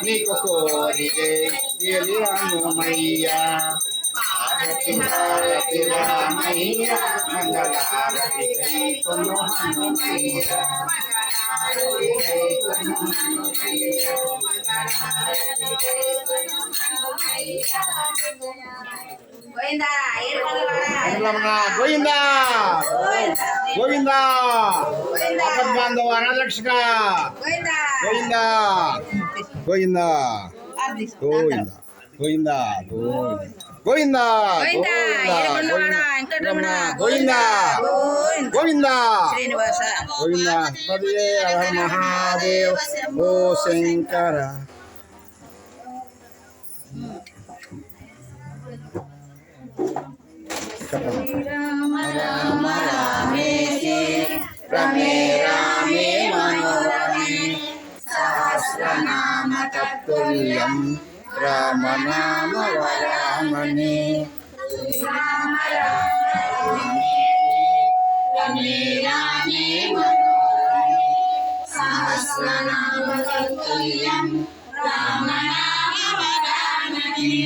నీకు కోరికే తెలియనుమయ్యా హారతి హారతి రామయ్య మంగళారతి కై కొను హనుమయ్య గోవిందా గోవిందా ఆపద్బాంధవ అనాథరక్షక గోవిందా గోవిందా గోవిందా గోవిందా గోవిందా గోవిందా గోవిందా గోవిందా గోవిందా పదే హర మహాదేవ్ ఓ శంకర రామ రామ రామేతి రమే రామే మనోరమే సహస్రనామ తత్తుల్యం రామ నామ వరామణి రామ రామ రమే రామే మనోరమే సహస్రనామ తత్తుల్యం రామ నామ వరామణి